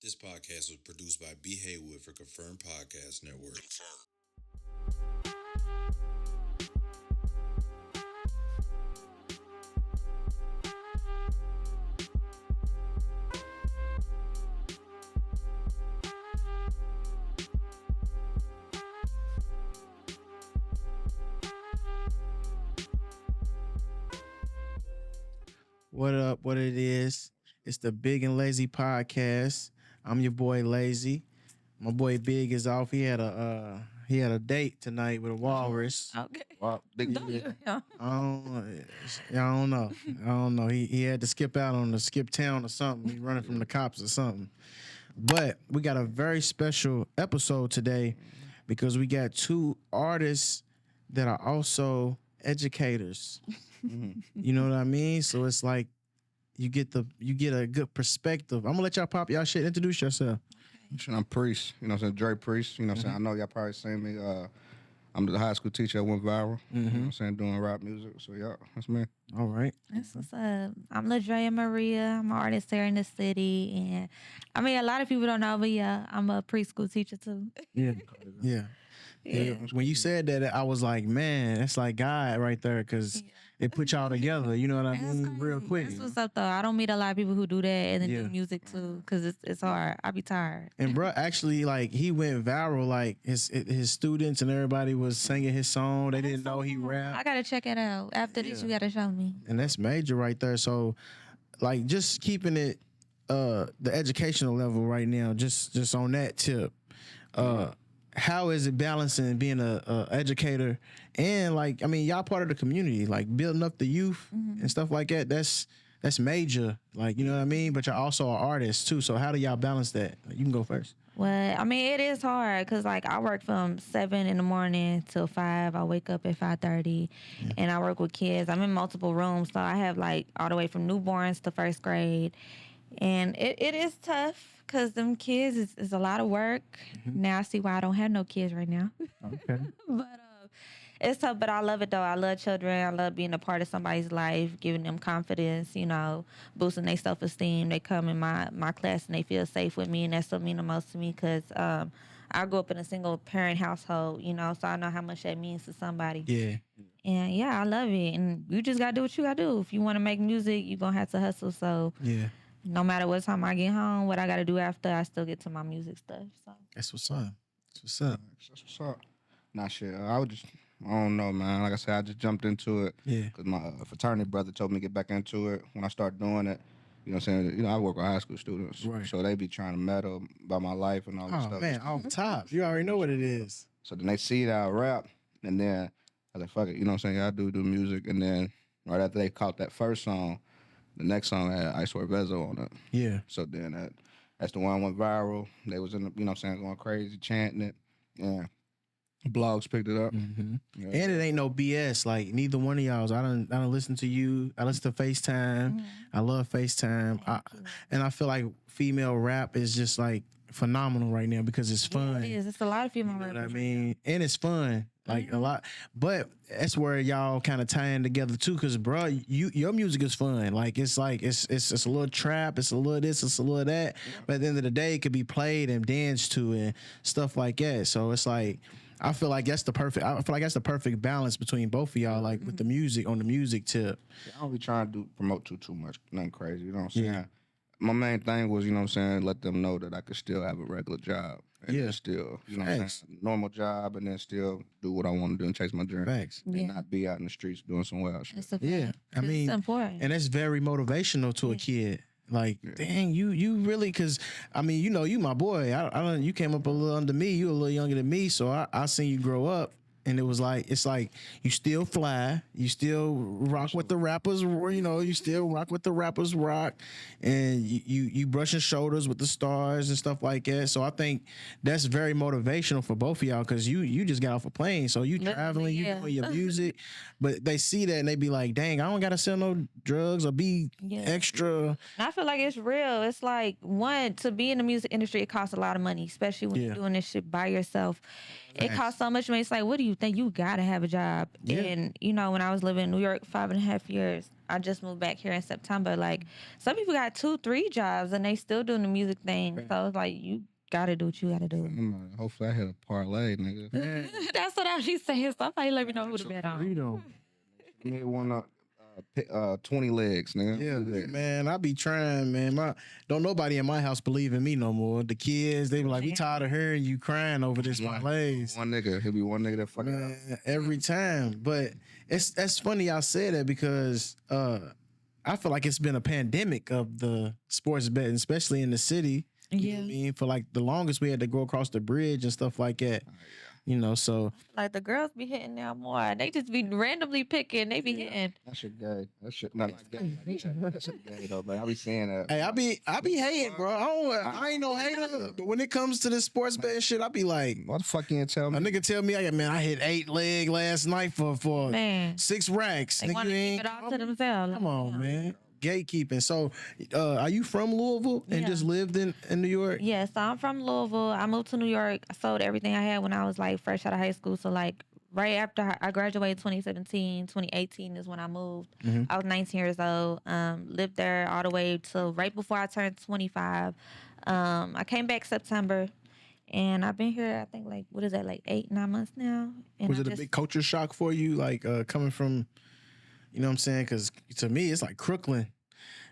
This podcast was produced by B. Haywood for Confirmed Podcast Network. What up? What it is? It's the Big and Lazy podcast. I'm your boy Lazy. My boy Big is off. He had a date tonight with a walrus. Okay. Wow, big Don't deal. you? Yeah. I don't know. He had to skip out on the skip town or something. He running from the cops or something. But we got a very special episode today because we got two artists that are also educators. You know what I mean? So it's like you get a good perspective. I'm gonna let y'all pop y'all shit. Introduce yourself. I'm Priest. You know what I'm saying? Dre Priest. You know what I'm saying? I know y'all probably seen me. I'm the high school teacher that went viral. You know what I'm saying? Doing rap music. So yeah, that's me. All right. That's what's up. I'm Ladrea Maria. I'm an artist here in the city. And I mean, a lot of people don't know, but yeah, I'm a preschool teacher too. Yeah. Yeah. When you said that, I was like, man, that's like God right there, because it put y'all together. You know what I mean? Real quick. That's what's up, though. I don't meet a lot of people who do that and then Yeah. do music too, because it's hard. I be tired. And bro, actually, like he went viral. Like his students and everybody was singing his song. They didn't know he I rapped, gotta check it out. After this, you gotta show me. and that's major right there. So, like, just keeping it the educational level right now. Just on that tip. How is it balancing being a educator and, like, I mean, y'all part of the community, like building up the youth and stuff like that. That's major, like, you know what I mean. But you're also an artist too. So how do y'all balance that? You can go first. Well, I mean, it is hard because, like, I work from 7 in the morning till 5. I wake up at 5:30, and I work with kids. I'm in multiple rooms, so I have, like, all the way from newborns to first grade. And it is tough because them kids is a lot of work. Now I see why I don't have no kids right now. Okay. But it's tough, but I love it, though. I love children. I love being a part of somebody's life, giving them confidence, you know, boosting their self-esteem. They come in my class and they feel safe with me, and that's what means the most to me because I grew up in a single-parent household, you know, so I know how much that means to somebody. Yeah. And, yeah, I love it. And you just got to do what you got to do. If you want to make music, you're going to have to hustle. So Yeah. no matter what time I get home, what I got to do after, I still get to my music stuff. So That's what's up. That's what's up. That's what's up. Nah, shit. I don't know, man. Like I said, I just jumped into it. Yeah. Because my fraternity brother told me to get back into it. When I started doing it, you know what I'm saying? You know, I work with high school students. Right. So they be trying to meddle about my life and all this Oh stuff. man, off top. You already know what it is. So then they see that I rap, and then I was like, fuck it, you know what I'm saying? I do music. And then right after they caught that first song, the next song had I Swear Vezo on it. Yeah. So then that's the one went viral. They was in the, you know what I'm saying, going crazy, chanting it. Yeah. Blogs picked it up. Yeah. And it ain't no BS. Like neither one of y'all. I don't listen to you. I listen to FaceTime. I love FaceTime. And I feel like female rap is just like phenomenal right now because it's fun. it is. It's a lot of female You know what I rappers. mean? And it's fun. Like a lot. But that's where y'all kind of tying together too, because bro, your music is fun. Like it's a little trap, it's a little this, it's a little that. But at the end of the day, it could be played and danced to and stuff like that. So it's like I feel like that's the perfect balance between both of y'all, like with the music on the music tip. I don't be trying to promote too much, nothing crazy, you know what I'm saying? Yeah. My main thing was, you know what I'm saying, let them know that I could still have a regular job. And Yeah. then still, you know what I'm Facts. saying, normal job, and then still do what I want to do and chase my dream. Facts. And Yeah. not be out in the streets doing some wild shit. It's a Yeah. fact, I 'cause mean, it's important. and that's very motivational to a kid. Like, dang, you really, because I mean, you know, you my boy. You came up a little under me. You a little younger than me, so I seen you grow up. And it's like you still fly, you still rock with the rappers, you know, you still rock with the rappers rock, and you brushing shoulders with the stars and stuff like that. So I think that's very motivational for both of y'all because you just got off a plane, so you traveling, you yeah. doing your music, but they see that and they be like, dang, I don't gotta sell no drugs or be extra. And I feel like it's real. It's like, one, to be in the music industry, it costs a lot of money, especially when Yeah. you're doing this shit by yourself. It Facts. costs so much money. It's like, what do you think? You gotta have a job. Yeah. And, you know, when I was living in New York 5.5 years, I just moved back here in September. Like some people got 2-3 jobs and they still doing the music thing. So it's like you gotta do what you gotta do. Hopefully I hit a parlay, nigga. That's what I was saying. Somebody let me know who to bet on. Freedom. Me want 20 legs, nigga. Yeah, man, I be trying, man. Don't nobody in my house believe in me no more. The kids, they be like, we tired of hearing you crying over this parlays. One nigga, he'll be one nigga that fucking Man, every time. But that's funny y'all say that because I feel like it's been a pandemic of the sports betting, especially in the city. You know what I mean? For like the longest we had to go across the bridge and stuff like that. You know, so like the girls be hitting now more. They just be randomly picking. They be hitting. That shit gay. That shit not gay. That shit gay though, man. I be saying that. Hey, I be hating, bro. I ain't no hater. But when it comes to the sports betting shit, I be like, what the fuck you ain't tell me? A nigga tell me, I hit 8 leg last night for Man. 6 racks. They want to keep it all to themselves. Come on, man. Gatekeeping. So, are you from Louisville and just lived in New York? Yes, so I'm from Louisville. I moved to New York. I sold everything I had when I was like fresh out of high school. So like right after I graduated 2017, 2018 is when I moved. I was 19 years old. Lived there all the way till right before I turned 25. I came back September. And I've been here, I think, like, what is that, like 8-9 months now? And Was it a big culture shock for you, like coming from, you know what I'm saying? Because to me, it's like Crooklyn.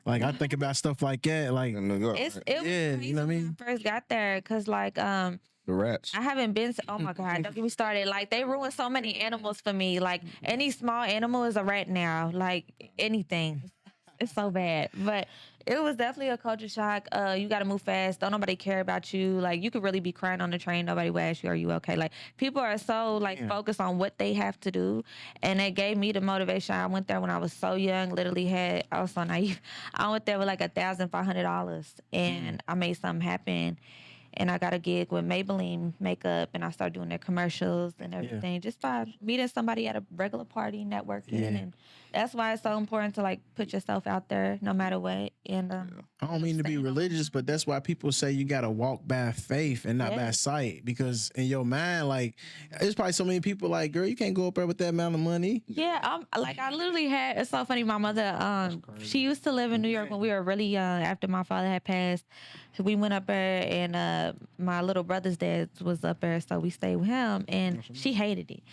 Like, I think about stuff like that. Like, In New York. it was Yeah, crazy you know what I mean? when I first got there. Because, like, The rats. I haven't been, oh my God, don't get me started. Like, they ruined so many animals for me. Like, any small animal is a rat now. Like, anything. It's so bad. But it was definitely a culture shock. You got to move fast. Don't nobody care about you. Like, you could really be crying on the train. Nobody will ask you, are you okay? Like, people are so, like, focused on what they have to do. And it gave me the motivation. I went there when I was so young, I was so naive. I went there with, like, $1,500. And I made something happen. And I got a gig with Maybelline makeup, and I started doing their commercials and everything just by meeting somebody at a regular party, networking. And that's why it's so important to, like, put yourself out there no matter what. And I don't mean to be religious, but that's why people say you got to walk by faith and not by sight. Because in your mind, like, there's probably so many people like, girl, you can't go up there with that amount of money. Yeah, I literally had, it's so funny, my mother, she used to live in New York when we were really young, after my father had passed. We went up there, and my little brother's dad was up there, so we stayed with him, and she hated it.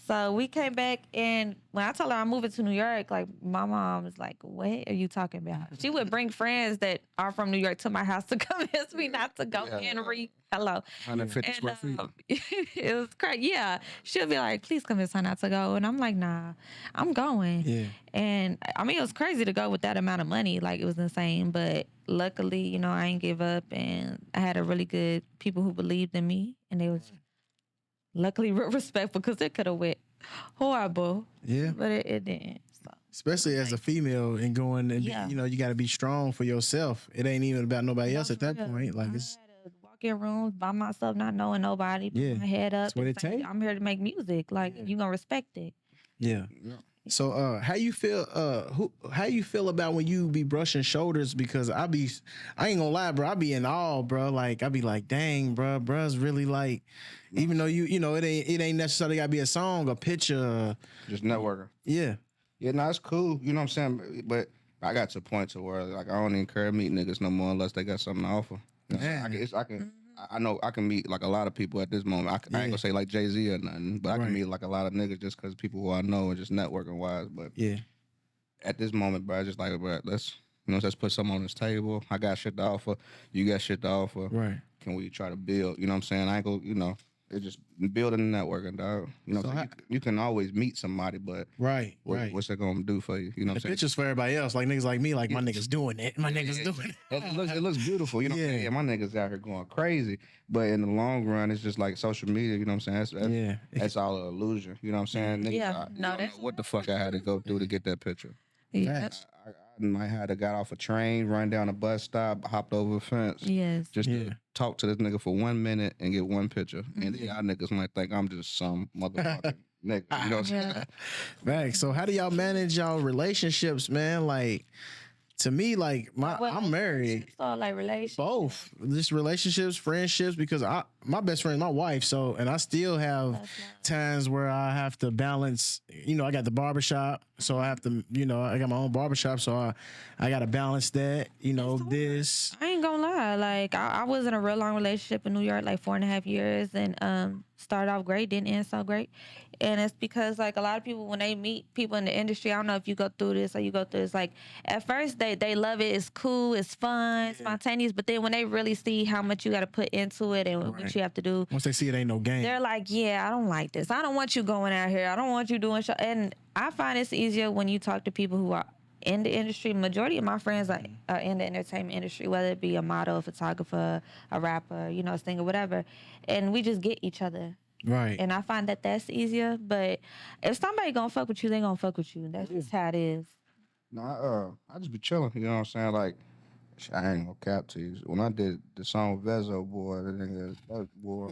So we came back, and when I told her I'm moving to New York, like, my mom was like, what are you talking about? She would bring friends that are from New York to my house to convince me not to go in and read. Hello. 150 square feet. It was crazy. Yeah. She'll be like, please convince her not to go. And I'm like, nah, I'm going. Yeah. And I mean, it was crazy to go with that amount of money. Like, it was insane. But luckily, you know, I ain't give up. And I had a really good people who believed in me. And they was luckily real respectful, because it could have went horrible. Yeah. But it didn't. So. Especially as a female and going and, you know, you got to be strong for yourself. It ain't even about nobody else at that point. Like, it's. In rooms by myself, not knowing nobody, put my head up. That's what it takes. I'm here to make music. Like, you gonna respect it. Yeah. So how you feel about when you be brushing shoulders? Because I ain't gonna lie, bro, I be in awe, bro. Like, I be like, dang, bro, bruh's really like, even though you know it ain't necessarily gotta be a song, a picture, Just networking. Yeah, no, it's cool. You know what I'm saying? But I got to a point to where, like, I don't even care to meet niggas no more unless they got something to offer. You know, I know I can meet, like, a lot of people at this moment. I ain't gonna say like Jay-Z or nothing, but I can meet, like, a lot of niggas just because people who I know and just networking wise. But at this moment, bro, I just like, bro, let's put something on this table. I got shit to offer. You got shit to offer. Right. Can we try to build? You know what I'm saying? I ain't go, you know. It's just building and networking, dog. You know, so you can always meet somebody, but what's that gonna do for you? You know what I'm saying? Pictures for everybody else, like niggas like me, like my niggas doing it. My niggas doing it. It looks beautiful. You know what I'm saying? Yeah, my niggas out here going crazy. But in the long run, it's just like social media, you know what I'm saying? That's all an illusion. You know what I'm saying? Niggas, I don't know what the fuck I had to go through to get that picture. Yeah. I might have got off a train, run down a bus stop, hopped over a fence. Yes. Just to talk to this nigga for 1 minute and get one picture. And then y'all niggas might think I'm just some motherfucking nigga. You know what I'm saying? Right. So how do y'all manage y'all relationships, man? Like, to me, like Well, I'm married. So like relationships. Both, just relationships, friendships, because my best friend is my wife. So, and I still have times where I have to balance. You know, I got the barbershop, so I have to. You know, I got my own barbershop, so I got to balance that. You know, this. I ain't gonna lie. Like I was in a real long relationship in New York, like 4.5 years, and started off great, didn't end so great. And it's because like a lot of people when they meet people in the industry, I don't know if you go through this or you go through this. Like at first they love it, it's cool, it's fun, spontaneous. But then when they really see how much you got to put into it and what you have to do, Once they see it ain't no game, they're like, yeah, I don't like this. I don't want you going out here. I don't want you doing show. And I find it's easier when you talk to people who are in the industry. Majority of my friends are in the entertainment industry, whether it be a model, a photographer, a rapper, you know, a singer, whatever. And we just get each other. right? And I find that that's easier. But if somebody gonna fuck with you, they gonna fuck with you. That's just how it is. No, I just be chilling. You know what I'm saying? Like, I ain't gonna cap to you. When I did the song with Vezo, boy, that boy,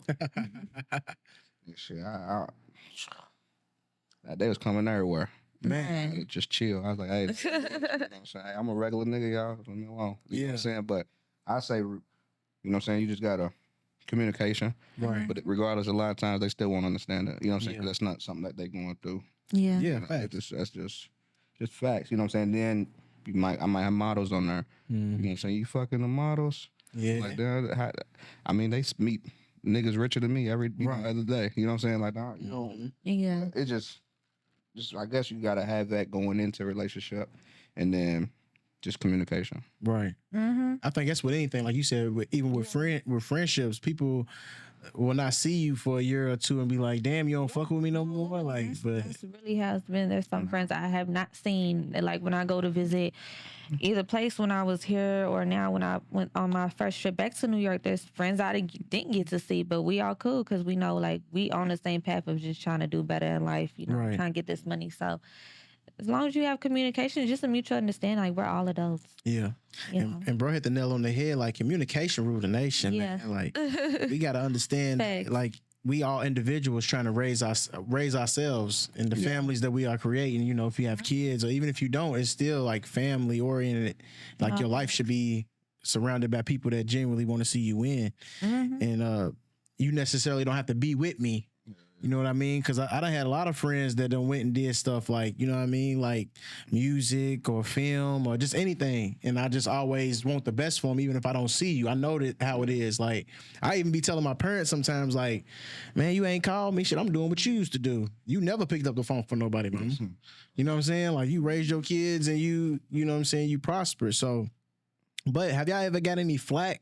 shit, they was coming everywhere. Man, Just chill. I was like, hey, you know what I'm saying? I'm a regular nigga, y'all. Leave me alone. You know what I'm saying? But I say, you know what I'm saying? You just gotta communication. right? But regardless, a lot of times they still won't understand it. You know what I'm saying? 'Cause that's not something that they going through. Yeah. Yeah, You know, facts. that's just facts. You know what I'm saying? Then I might have models on there. You know what I'm saying? You fucking the models. Yeah, Like I mean, they meet niggas richer than me every other day. You know what I'm saying? Like, nah, you know, Yeah. it just I guess you gotta have that going into a relationship, and then just communication. right. Mm-hmm. I think that's with anything, like you said, even with friendships, people will not see you for a year or two and be like, "Damn, you don't fuck with me no more." Like, but This really has been. There's some friends I have not seen. Like when I go to visit either place when I was here or now when I went on my first trip back to New York, there's friends I didn't get to see, but we all cool because we know like we on the same path of just trying to do better in life, you know, Right. trying to get this money. So as long as you have communication, it's just a mutual understanding, like we're all adults. yeah, You know? and bro hit the nail on the head. Like communication rule the nation. Yeah. Man. Like we gotta understand, Facts. like we all individuals trying to raise ourselves and the families that we are creating. You know, if you have kids or even if you don't, it's still like family oriented. Like your life should be surrounded by people that genuinely want to see you win, and you necessarily don't have to be with me. You know what I mean? Because I done had a lot of friends that done went and did stuff like, you know what I mean? Like music or film or just anything. And I just always want the best for them, even if I don't see you. I know that how it is. Like, I even be telling my parents sometimes, like, man, you ain't called me. Shit, I'm doing what you used to do. You never picked up the phone for nobody, man. You know what I'm saying? Like, you raised your kids and you know what I'm saying? You prosper. So, but have y'all ever got any flack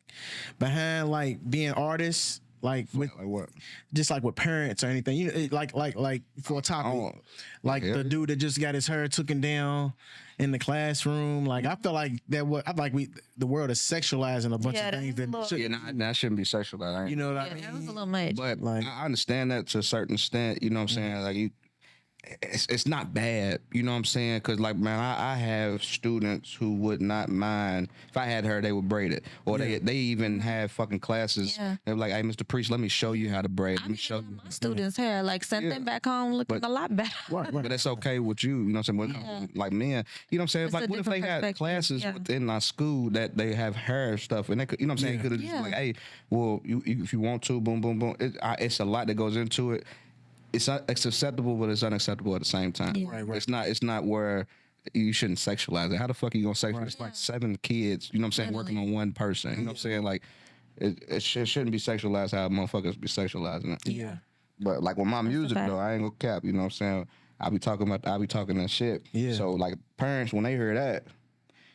behind, like, being artists? Like with what? Just like with parents or anything, you know, like for a topic, like the dude that just got his hair taken down in the classroom. Like I feel like the world is sexualizing a bunch of things That shouldn't be sexualized. you know what I Yeah, mean? that was a little much. But Like- I understand that to a certain extent. You know what I'm saying? Like it's not bad. You know what I'm saying? Because like man, I have students who would not mind if I had her, they would braid it, or they even have fucking classes. Yeah. They're like, hey, Mr. Priest, let me show you how to braid. Let I me show even you. my students' hair, like sent them back home looking a lot better. But that's okay with you, you know what I'm saying? Like men, you know what I'm saying? It's Like a what if they different got perspective, classes yeah. within our school that they have hair stuff and they could, you know what I'm saying? Could have just like, hey, well, you if you want to, boom, boom, boom. It's a lot that goes into it. It's acceptable, but it's unacceptable at the same time. Yeah. Right. It's not where you shouldn't sexualize it. How the fuck are you gonna sexualize? It's like 7 kids, you know what I'm saying, working on one person. You know what I'm saying? Like it shouldn't be sexualized how motherfuckers be sexualizing it. Yeah. But like with my music fact. though, I ain't gonna cap. You know what I'm saying? I be talking that shit. Yeah. So like parents when they hear that,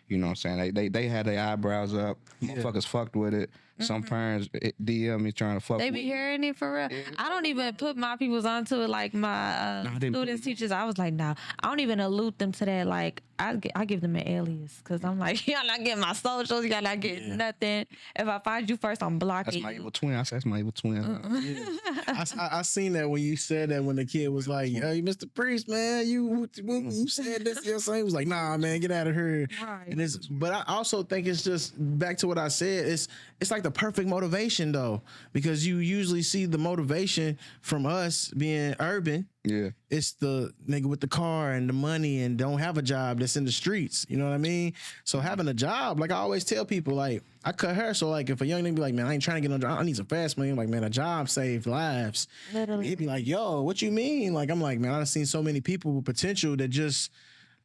you know what I'm saying? They had their eyebrows up. Motherfuckers fucked with it. Some parents DM me trying to fuck They with be it. hearing it for real. I don't even put my peoples onto it. Like my I didn't put students, them on. teachers, I was like, nah, I don't even allude them to that. Like I give them an alias because I'm like, y'all not getting my socials, y'all not getting nothing. If I find you first, I'm blocking That's my you. evil twin. I said that's my evil twin. I seen that when you said that when the kid was like, "Hey, Mr. Priest, man, you said this." You know what I'm saying? He was like, "Nah, man, get out of here." Right. And but I also think it's just back to what I said. It's like the perfect motivation though, because you usually see the motivation from us being urban. Yeah. It's the nigga with the car and the money and don't have a job that's in the streets. You know what I mean? So having a job, like I always tell people, like I cut hair. So like if a young nigga be like, man, I ain't trying to get no job, I need some fast money. I'm like, man, a job saved lives. Literally. He'd be like, yo, what you mean? Like I'm like, man, I've seen so many people with potential that just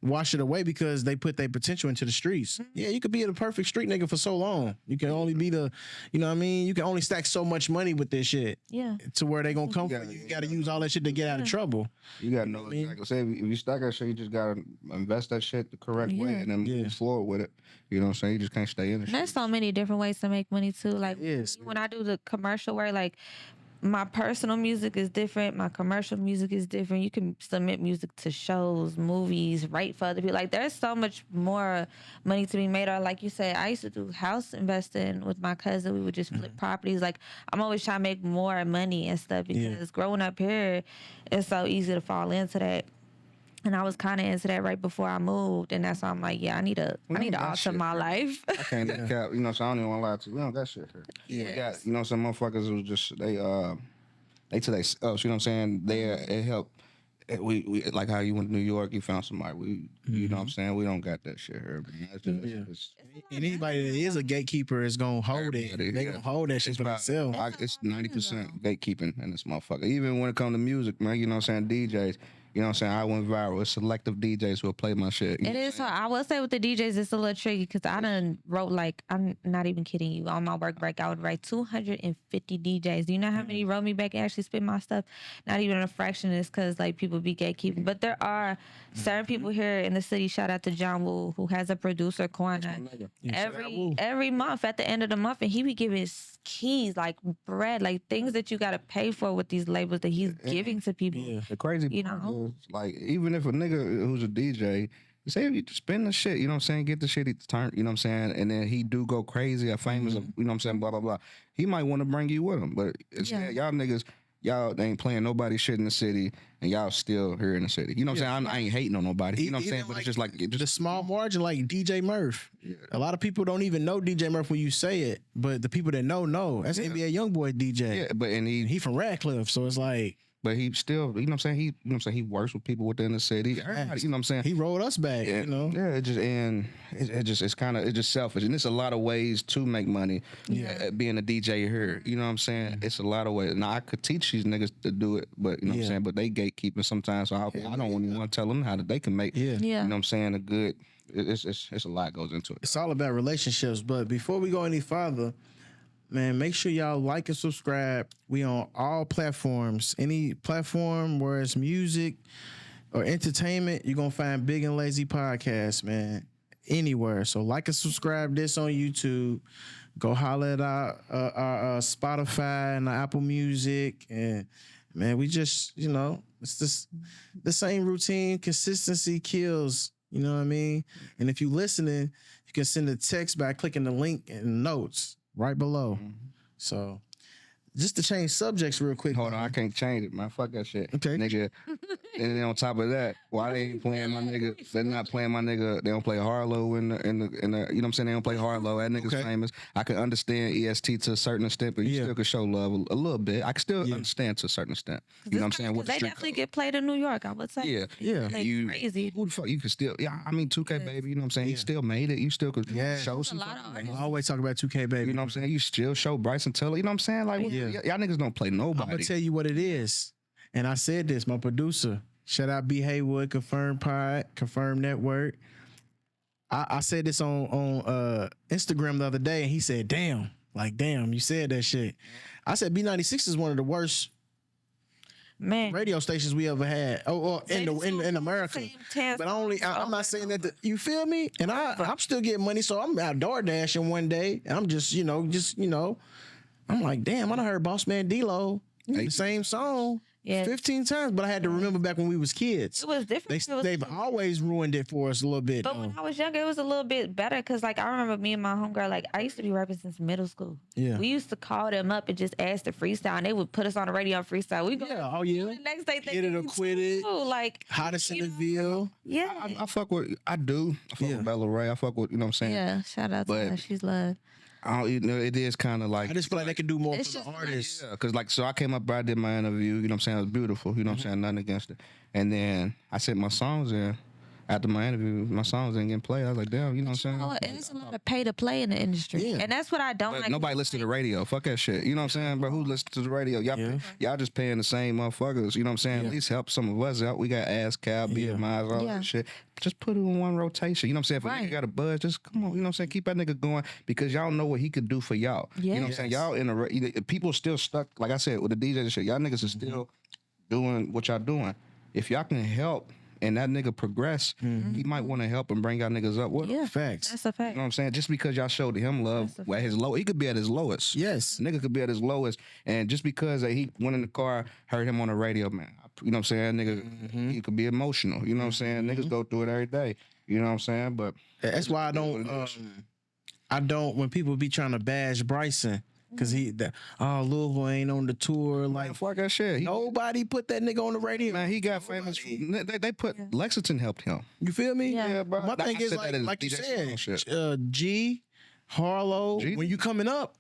wash it away because they put their potential into the streets. Yeah, you could be the perfect street nigga for so long. You can only be the, you know what I mean? You can only stack so much money with this shit. Yeah. To where they gonna come from. You gotta use all that shit to get out of trouble. You gotta know exactly. Say if you stack that shit, you just gotta invest that shit the correct way and then move forward with it. You know what I'm saying? You just can't stay in the shit. There's so many different ways to make money too. Like Yes. when I do the commercial work, like my personal music is different. My commercial music is different. You can submit music to shows, movies, write for other people. Like there's so much more money to be made. Or like you said, I used to do house investing with my cousin. We would just flip properties. Like I'm always trying to make more money and stuff because growing up here, it's so easy to fall into that. And I was kind of into that right before I moved, and that's why I'm like, yeah, I need to alter my life. I can't cap, you know, so I don't even want to lie to you. We don't got shit here. Yeah. Got, you know, some motherfuckers was just they to they you know what I'm saying? It helped. We like how you went to New York, you found somebody. You know what I'm saying? We don't got that shit here. Man. It's just, And anybody that is a gatekeeper is gonna hold it. They gonna hold that shit for themselves. It's 90% gatekeeping in this motherfucker. Even when it comes to music, man, you know what I'm saying? DJs. You know what I'm saying? I went viral. It's selective DJs who will play my shit. It is hard. I will say with the DJs, it's a little tricky because I done wrote like, I'm not even kidding you. On my work break, I would write 250 DJs. Do you know how many wrote me back and actually spit my stuff? Not even a fraction is because like people be gatekeeping. But there are certain people here in the city. Shout out to John Woo, who has a producer corner every month at the end of the month, and he be giving keys like bread, like things that you got to pay for with these labels that he's giving to people. Yeah. The crazy part is, like, even if a nigga who's a DJ, say if you spend the shit, you know what I'm saying, get the shit he turn, you know what I'm saying, and then he do go crazy or famous, you know what I'm saying, blah, blah, blah. He might want to bring you with him, but instead, y'all niggas, y'all ain't playing nobody's shit in the city, and y'all still here in the city. You know what I'm saying? I ain't hating on nobody. You know what I'm saying? But it's just like the small margin, like DJ Murph. Yeah. A lot of people don't even know DJ Murph when you say it, but the people that know. That's NBA YoungBoy DJ. Yeah, but and he from Radcliffe, so it's like. But he still, you know what I'm saying? He, you know what I'm saying? He works with people within the city. Everybody, you know what I'm saying? He rolled us back, you know? Yeah, it's just selfish. And it's a lot of ways to make money being a DJ here. You know what I'm saying? It's a lot of ways. Now, I could teach these niggas to do it, but you know what I'm saying? But they gatekeeping sometimes, so I don't even want to tell them how they can make, you know what I'm saying, a good, it's a lot goes into it. It's all about relationships. But before we go any farther, man, make sure y'all like and subscribe. We on all platforms. Any platform where it's music or entertainment, you're going to find Big and Lazy Podcast, man, anywhere. So like and subscribe this on YouTube. Go holler at our Spotify and our Apple Music. And, man, we just, you know, it's just the same routine. Consistency kills, you know what I mean? And if you listening, you can send a text by clicking the link in notes right below. So, just to change subjects real quick. Hold on, I can't change it, man. Fuck that shit. Okay. Nigga. And then on top of that, why they ain't playing my nigga? They're not playing my nigga. They don't play Harlow in the you know what I'm saying? They don't play Harlow. That nigga's famous. I can understand EST to a certain extent, but you still can show love a little bit. I can still understand to a certain extent. You know what I'm saying? They definitely get played in New York, I would say. Yeah. Like, you crazy. Who the fuck you can still? Yeah, I mean 2K baby. You know what I'm saying? He still made it. You still could show some. A lot of artists. I always talk about 2K baby. You know what I'm saying? You still show Bryson Tiller. You know what I'm saying? Like y'all niggas don't play nobody. I'm gonna tell you what it is. And I said this, my producer. Shout out B. Haywood, Confirmed Pod, Confirmed Network. I said this on Instagram the other day, and he said, damn, you said that shit. I said B96 is one of the worst radio stations we ever had. In America. But I'm not saying that you feel me? And I'm still getting money, so I'm out door dashing one day, and I'm just, I'm like, damn, I done heard Boss Man D-Lo, the same song. 15 times, but I had to remember back when we was kids. It was different. They've always ruined it for us a little bit. But when I was younger, it was a little bit better because, like, I remember me and my homegirl, like, I used to be rapping since middle school. Yeah. We used to call them up and just ask to freestyle, and they would put us on the radio and freestyle. We go, the next day, Get It or Quit It. Like, Hottest in the Ville. Yeah. I fuck with, I fuck with Bella Ray. I fuck with, you know what I'm saying? Yeah, shout out to her. She's loved. it is kind of like I just feel like they can do more It's for the just artists. yeah, because like so I came up, bro, I did my interview. You know what I'm saying? It was beautiful. You know what I'm saying? Nothing against it. And then I sent my songs in. After my interview, my songs didn't get played. I was like, damn, you know what I'm saying? And it's a lot of pay to play in the industry. Yeah. And that's what I don't But like. nobody listens to the radio. Fuck that shit. You know what I'm saying? But who listens to the radio? Y'all just paying the same motherfuckers. You know what I'm saying? Yeah. At least help some of us out. We got ASCAP, BMIs, all that shit. Just put it in one rotation. You know what I'm saying? If a nigga got a buzz, just come on. You know what I'm saying? Keep that nigga going because y'all know what he could do for y'all. You know what I'm saying? Y'all people still stuck. Like I said with the DJs and shit. Y'all niggas are still doing what y'all doing. If y'all can help. And that nigga progress, he might want to help and bring y'all niggas up with him. Yeah, Facts. that's a fact. You know what I'm saying? Just because y'all showed him love at his low, he could be at his lowest. Yes. Nigga could be at his lowest. And just because he went in the car, heard him on the radio, man. You know what I'm saying? Nigga, he could be emotional. You know what I'm saying? Niggas go through it every day. You know what I'm saying? But That's why I don't when people be trying to bash Bryson. Cause Louisville ain't on the tour. Like fuck that shit. Nobody put that nigga on the radio. Man, he got famous. They put Lexington helped him. You feel me? Yeah, bro. My thing is like you said, G, Harlow. G? When you coming up,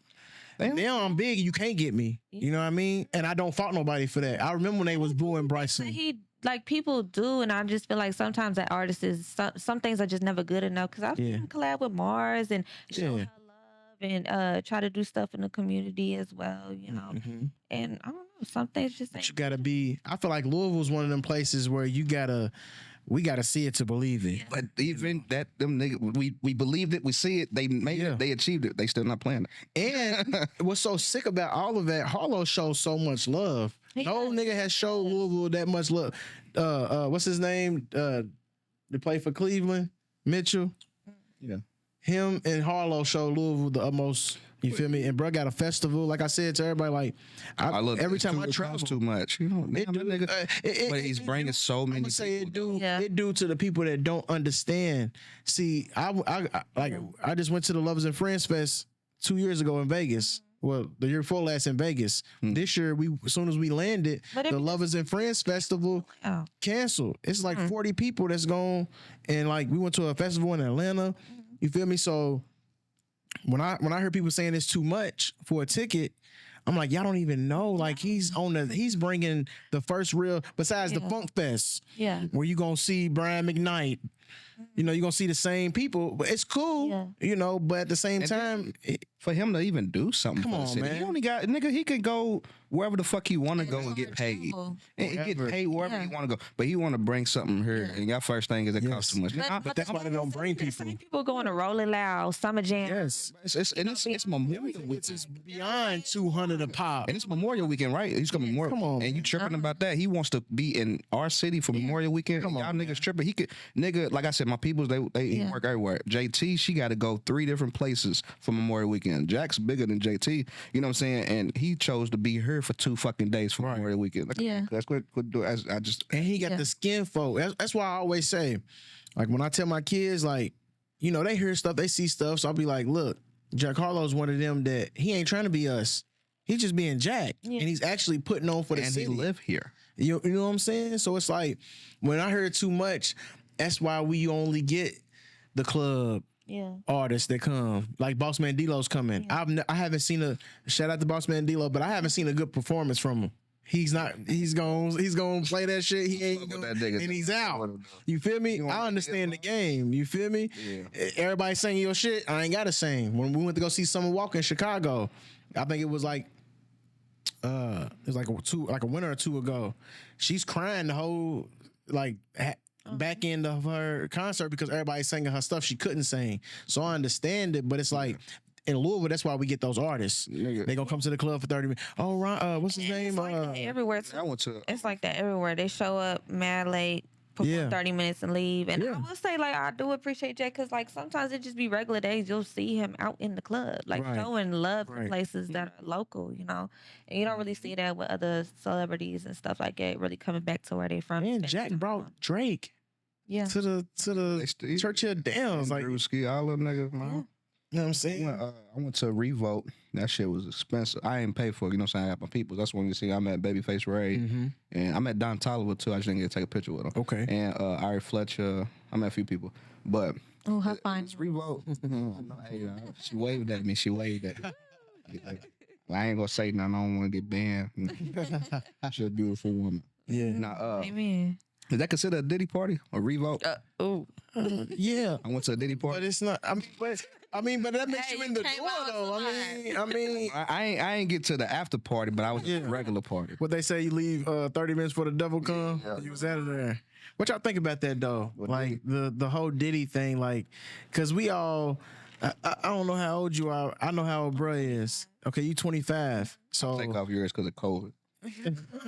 now I'm big. You can't get me. You know what I mean? And I don't fault nobody for that. I remember when they was booing Bryson. Like people do, and I just feel like sometimes that artist is some things are just never good enough. Because I've seen him collab with Mars and show her love and try to do stuff in the community as well, you know. And I don't know, some things just ain't. You gotta be. I feel like Louisville's one of them places where we gotta see it to believe it. But even that, them niggas, we believed it, we see it, they made it, they achieved it, they still not playing it. And what's so sick about all of that, Harlow shows so much love. No nigga has showed Louisville that much love. What's his name? To play for Cleveland, Mitchell. Yeah. Him and Harlow showed Louisville the utmost. You feel me? And bro got a festival. Like I said to everybody, like every time I travel, too much. You know, but he's bringing so many. It do to the people that don't understand. See, I just went to the Lovers and Friends Fest 2 years ago in Vegas. Well, the year before last in Vegas. This year, as soon as we landed, the Lovers and Friends Festival canceled. It's like 40 people that's gone, and like we went to a festival in Atlanta. You feel me? So when I heard people saying it's too much for a ticket, I'm like, y'all don't even know. Like he's bringing the first real, besides the Funk Fest, where you gonna see Brian McKnight. You know, you're gonna see the same people, but it's cool. You know, but at the same time, for him to even do something, come on, man. He only got nigga. He could go wherever the fuck he want to go and get paid, and get paid wherever he want to go. But he want to bring something here, and your first thing is it costs too much. But that's why they don't bring people. People going to Rolling Loud, Summer Jam. Yes, it's Memorial Weekend. It's beyond 200 a pop, and it's Memorial Weekend, right? He's coming Memorial. Come on, and you tripping about that? He wants to be in our city for Memorial Weekend. Come on, y'all niggas tripping. He could, nigga, like I said, my peoples they work everywhere. JT, she got to go 3 different places for Memorial Weekend. Jack's bigger than JT, you know what I'm saying? And he chose to be here for 2 fucking days for Memorial Weekend. Like, that's what do. I just and he got the skin folk. That's why I always say, like when I tell my kids, like, you know, they hear stuff, they see stuff, so I'll be like, look, Jack Harlow's one of them that he ain't trying to be us. He's just being Jack, and he's actually putting on for the city. And he live here. You know what I'm saying? So it's like when I heard too much, that's why we only get the club artists that come. Like Boss Man D-Lo's coming. I haven't seen a shout out to Boss Man D-Lo, but I haven't seen a good performance from him. He's gonna play that shit. He ain't gonna, and he's out. You feel me? I understand the game. You feel me? Yeah. Everybody singing your shit. I ain't gotta sing. When we went to go see Summer Walker in Chicago, I think it was like a winter or two ago. She's crying the whole back end of her concert because everybody's singing her stuff she couldn't sing. So I understand it, but it's like in Louisville, that's why we get those artists. They gonna come to the club for 30 minutes. Oh, Ron, what's his name? It's like that everywhere. It's like that everywhere. They show up mad late, perform 30 minutes and leave. And I will say, like, I do appreciate Jay because, like, sometimes it just be regular days. You'll see him out in the club, like showing love to places that are local, you know. And you don't really see that with other celebrities and stuff like that. Really coming back to where they from. And Jack brought Drake. To the Churchill Downs, like Drewski, all them niggas, man. You know what I'm saying? I went to Revolt. That shit was expensive. I ain't pay for it. You know what I'm saying? I got my people. That's when you see I met Babyface Ray. And I met Don Toliver, too. I just didn't get to take a picture with him. Okay. And Ari Fletcher. I met a few people. But Oh, her fine. It's Revolt. Hey, she waved at me. She waved at me. Well, I ain't gonna say nothing. I don't want to get banned. She's a beautiful woman. Yeah. Now, Amen. is that considered a Diddy party or Revolt? Oh. Yeah. I went to a Diddy party. But it's not. I mean, but that makes Hey, you in you the came door out though. alive. I mean, I ain't get to the after party, but I was at the regular party. what they say, you leave 30 minutes before the devil come. Yeah. You was out of there. What y'all think about that though? Like the whole Diddy thing, like, cause we all. I don't know how old you are. I know how old bruh is. Okay, you 25. So Take off yours because of COVID.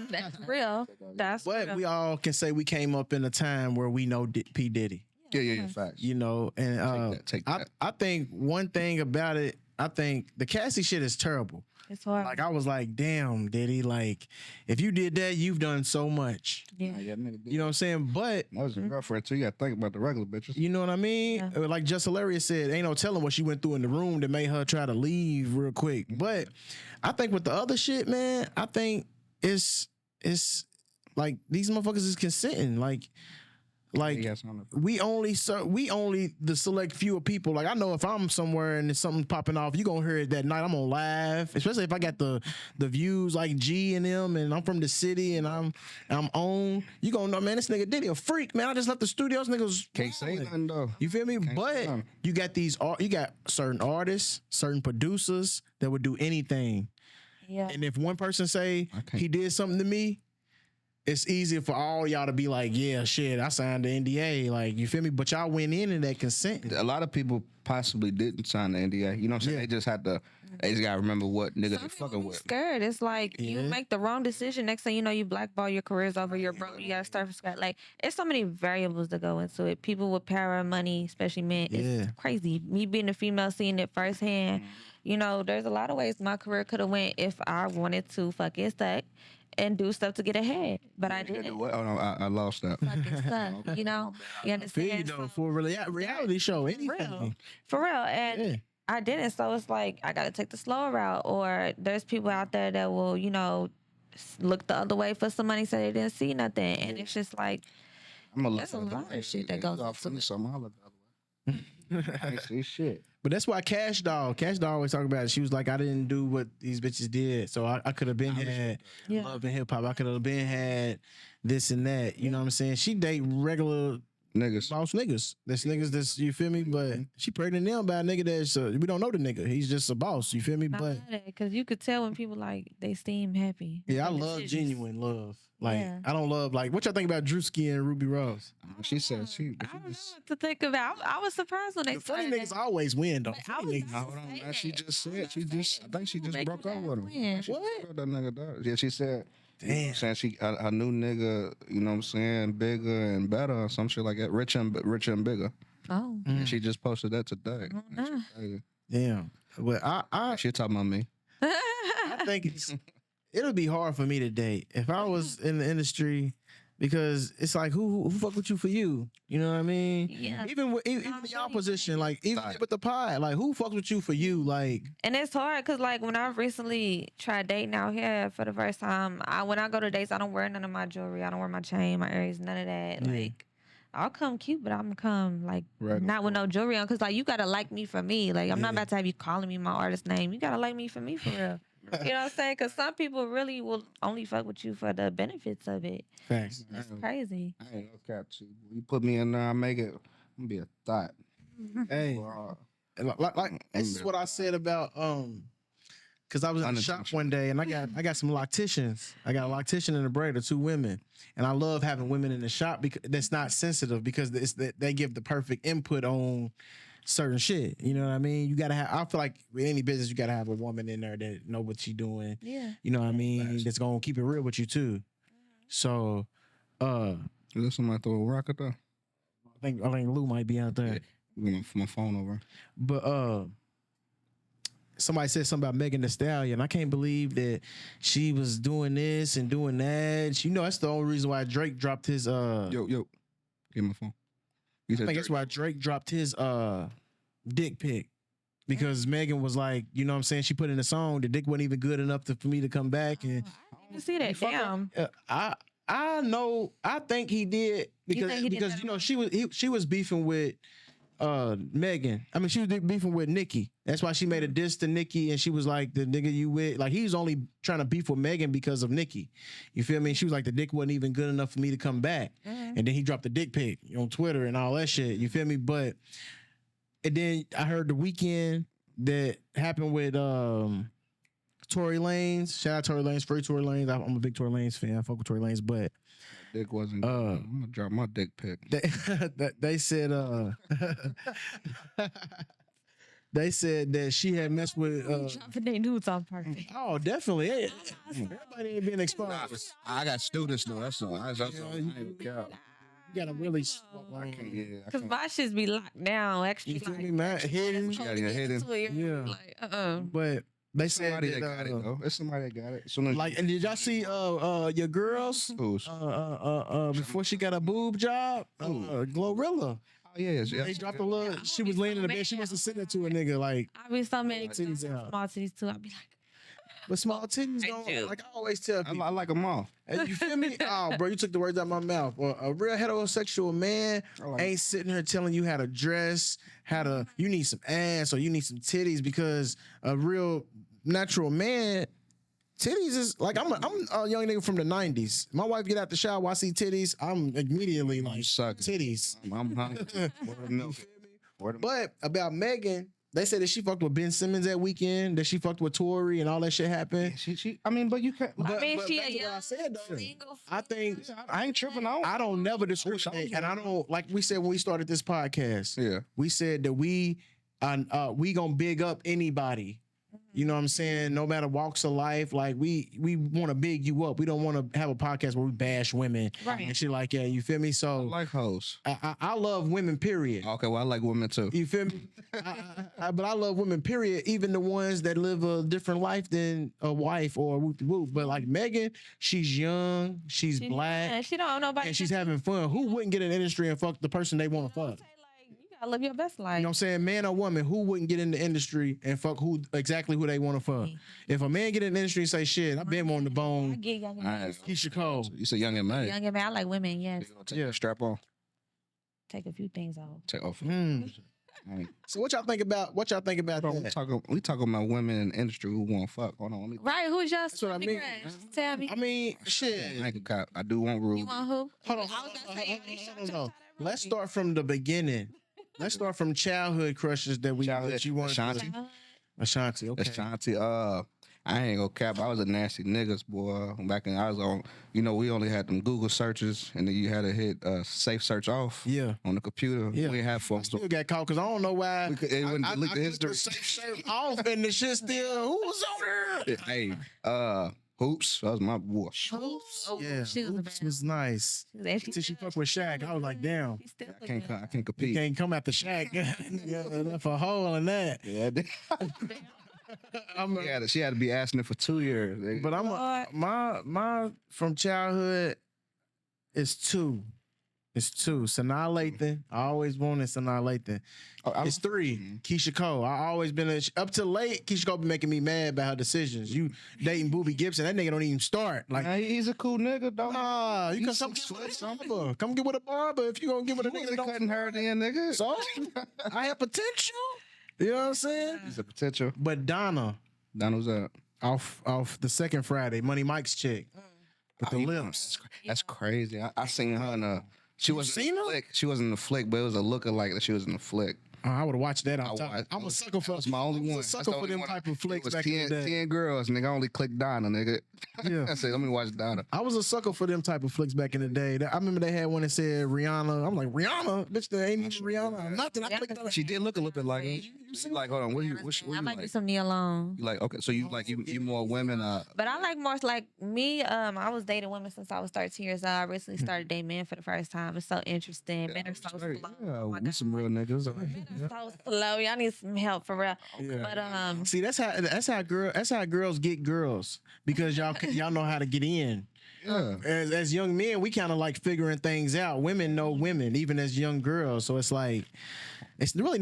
That's real. That's but real. we all can say we came up in a time where we know P. Diddy. Yeah, facts. You know, and Take that. I think one thing about it, I think the Cassie shit is terrible. It's hard. Like I was like, damn, Diddy, like if you did that, you've done so much. Yeah. Nigga did. You know what I'm saying? But That was your girlfriend too. You got to think about the regular bitches. you know what I mean? Yeah. Like Just Hilarious said, ain't no telling what she went through in the room that made her try to leave real quick. But I think with the other shit, man, I think it's like these motherfuckers is consenting. Like Yes, on the- we only the select few of people. Like I know if I'm somewhere and there's something popping off, you gonna hear it that night. I'm gonna laugh, especially if I got the views like G and them, and I'm from the city and I'm on. You gonna know, man, this nigga Diddy a freak, man. I just left the studio. This nigga's Can't say wilding. nothing though. You feel me? Can't say But nothing. you got certain artists, certain producers that would do anything. Yeah. And if one person say can't- he did something to me, it's easier for all y'all to be like, yeah, shit, I signed the NDA. Like, you feel me? But y'all went in and that consent. A lot of people possibly didn't sign the NDA. You know what I'm saying? They just had to. They just gotta remember what niggas they Some people fucking be with. scared. It's like you Yeah. make the wrong decision. Next thing you know, you blackball your careers over. You're broke. You gotta start from scratch. Like it's so many variables that go into it. People with power and money, especially men, Yeah. it's crazy. Me being a female, seeing it firsthand. You know, there's a lot of ways my career could have went if I wanted to fucking suck and do stuff to get ahead, but I didn't. Oh no, I lost that. Fucking suck. You know, you Feel you understand? though, for a reality show, anything. Real. For real. And Yeah. I didn't. So it's like I got to take the slower route. Or there's people out there that will, you know, look the other way for some money so they didn't see nothing. And it's just like, I'm gonna That's a lot of shit that goes into it. Something I look the other way. I ain't see shit. But that's why Cash Doll always talk about it. She was like, I didn't do what these bitches did. So I could have been had Yeah. love and hip hop. I could have been had this and that. You know what I'm saying? She date regular Niggas. boss niggas. That's niggas that's, you feel me? But she pregnant now by a nigga that's, we don't know the nigga. He's just a boss. You feel me? But because you could tell when people like they seem happy. with yeah, I their love decisions. genuine love. Like, Yeah. I don't love, like, what y'all think about Drewski and Ruby Rose? She said she. I don't know what to think about. I was surprised when they The funny started niggas that. always win, though. But I Funny was niggas. not- Hold on, man. She just said I think she just Make broke up that with him. win. She What? broke up that nigga dog. Yeah, she said. Damn. Saying she her new nigga, you know what I'm saying, bigger and better or some shit like that, richer and bigger. Oh, And she just posted that today. nah. Damn. But I She talking about me. I think it'll be hard for me to date if I was in the industry, because it's like who fuck with you for you? You know what I mean? Yeah. Even in your position, like even with the pod, like who fucks with you for you? Like And it's hard because, like, when I recently tried dating out here for the first time, when I go to dates, I don't wear none of my jewelry. I don't wear my chain, my earrings, none of that. Yeah. Like, I'll come cute, but I'm gonna come, like, Regular. not with no jewelry on. Because, like, you got to like me for me. Like, I'm not Yeah. about to have you calling me my artist name. You got to like me for me, for real. You know what I'm saying? Because some people really will only fuck with you for the benefits of it. facts. It's crazy. I ain't no cap to you. You put me in there, I make it. I'm gonna be a thought. Hey, like this is what I said about because I was in the shop Unintentional. one day and I got some locticians. I got a loctician and a braider, 2 women, and I love having women in the shop because that's not sensitive, because it's that they give the perfect input on certain shit. You know what I mean? You gotta have. I feel like with any business, you gotta have a woman in there that know what she doing. Yeah. You know what I mean? That's gonna keep it real with you too. So, I Is somebody throw a rocket though? think Lou might be out there. My phone over. But somebody said something about Megan Thee Stallion. I can't believe that she was doing this and doing that. You know, that's the only reason why Drake dropped his Yo, give me my phone. You I said think that's why Drake dropped his dick pic. Because Megan was like, you know what I'm saying? She put in a song, the dick wasn't even good enough for me to come back. And You see that? Damn. I know, I think he did You think he did because that you know she was beefing with Megan. I mean, she was beefing with Nikki. That's why she made a diss to Nikki, and she was like, "The nigga you with." Like, he was only trying to beef with Megan because of Nikki. You feel me? She was like, "The dick wasn't even good enough for me to come back," and then he dropped the dick pic on Twitter and all that shit. You feel me? But and then I heard the weekend that happened with Tory Lanez. Shout out Tory Lanez, free Tory Lanez. I'm a big Tory Lanez fan. I fuck with Tory Lanez, but Dick wasn't good. I'm gonna drop my dick pic. they said they said that she had messed with Dropping their nudes on purpose. oh, definitely. Hey, everybody ain't being exposed. I got students though. That's all. I ain't You gotta really I can't. Cause my shits be locked down. Actually, you feel like, me, man? Hidden. got it hidden. Yeah. Like, But they said Somebody that, that got it though. It's somebody that got it. As soon as like, and did y'all see your girls who's? before she got a boob job? Glorilla. Oh yeah, They dropped a little. She was laying in the bed. She must have sent it to a nigga like, I be so many titties out. small titties too. I be like, but small titties I don't. do. Like I always tell people. I like them all. And you feel me? Oh, bro, you took the words out of my mouth. Well, a real heterosexual man like ain't sitting here telling you how to dress, you need some ass or you need some titties, because a real natural man, titties is like, I'm a young nigga from the 90s. My wife get out the shower, I see titties, I'm immediately like, sucking. titties. I'm hungry. Word of milk. Word of milk. But about Megan, they said that she fucked with Ben Simmons that weekend, that she fucked with Tory and all that shit happened. She. I mean, but you can't. I mean, but she back a to what I young said, though. single. I think I ain't tripping on. I don't never discriminate, and I don't, like we said when we started this podcast. Yeah. We said that we gonna big up anybody. You know what I'm saying? No matter walks of life, like we want to big you up. We don't want to have a podcast where we bash women Right. and shit like that. You feel me? I So like hoes. I love women. Period. Okay, well I like women too. You feel me? But I love women, period. Even the ones that live a different life than a wife or whoop de whoop. But like Megan, she's young, she's black, Yeah, she don't know nobody. and she's having fun. Who wouldn't get in the industry and fuck the person they want to fuck? You gotta live your best life. You know what I'm saying? Man or woman, who wouldn't get in the industry and fuck exactly who they want to fuck? If a man get in the industry and say, shit, I've been wanting the I bone, get young and Alright. Keisha Cole. You say young and man. young and man. I like women. Yes, Yeah. Strap on. take a few things off. Take off. So what y'all think about Bro, that? we talking about women in the industry who want to fuck. Hold on, let me. Right? Who's your That's what I mean. Tell me. I mean, shit. I ain't gonna cop. I do want rules. You want who? Hold on. Hold on. Let's start from the beginning. Let's start from childhood crushes that you wanted. Ashanti. Ashanti, okay. Ashanti. I ain't gonna cap. I was a nasty niggas boy. Back in I was on. You know, we only had them Google searches, and then you had to hit safe search off. Yeah. On the computer. Yeah. We ain't have fun. Still got caught because I don't know why. It wouldn't delete the clicked history. safe search off and the shit still. Who was on there? Hey, Hoops. That was my boy. Hoops? Oh, Yeah, she was the Oops best. was nice. She was actually Till she fucked with Shaq, I was like, damn. She still I can't You compete. can't come after Shaq. Yeah, left a hole in that. Yeah, she had to be asking it for 2 years. But my from childhood is two. It's two. Sanaa Lathan. I always wanted Sanaa Lathan. It's three. Keisha Cole. I always been up to late. Keisha Cole been making me mad about her decisions. You dating Boobie Gibson? That nigga don't even start. Like, he's a cool nigga, though. nah, you can He's come six get with a foot barber. Come get with a barber if you gonna get with a You nigga that wasn't don't. cutting her then, nigga. So I have potential. You know what I'm saying? He's a potential. But Donna Donald's up. off the second Friday, Money Mike's chick with the lips. That's crazy. I seen her in a. She wasn't seen in the her? flick. She wasn't in the flick, but it was a lookalike that she was in the flick. I would have watched that. I'm a was- sucker for. That was my only one. A sucker for them type of flicks It was back in the day. 10 girls, nigga. I only clicked Donna, nigga. Yeah. I said, let me watch Donna. I was a sucker for them type of flicks back in the day. I remember they had one that said Rihanna. I'm like, Rihanna? Bitch, there ain't even Rihanna. Nothing. I clicked on it. She did look a little bit like her. You like, hold on, what you I might do like? some Nia Long. You like, okay, so you like, you more women, But I like more like me. I was dating women since I was 13 years old. I recently started dating men for the first time. It's so interesting. Men are so slow. yeah, Oh my we God. some real niggas. Men are so slow. Y'all need some help for real. Yeah. But See, that's how girls get girls, because y'all know how to get in. Yeah. As young men, we kind of like figuring things out. Women know women, even as young girls. So it's like, it's really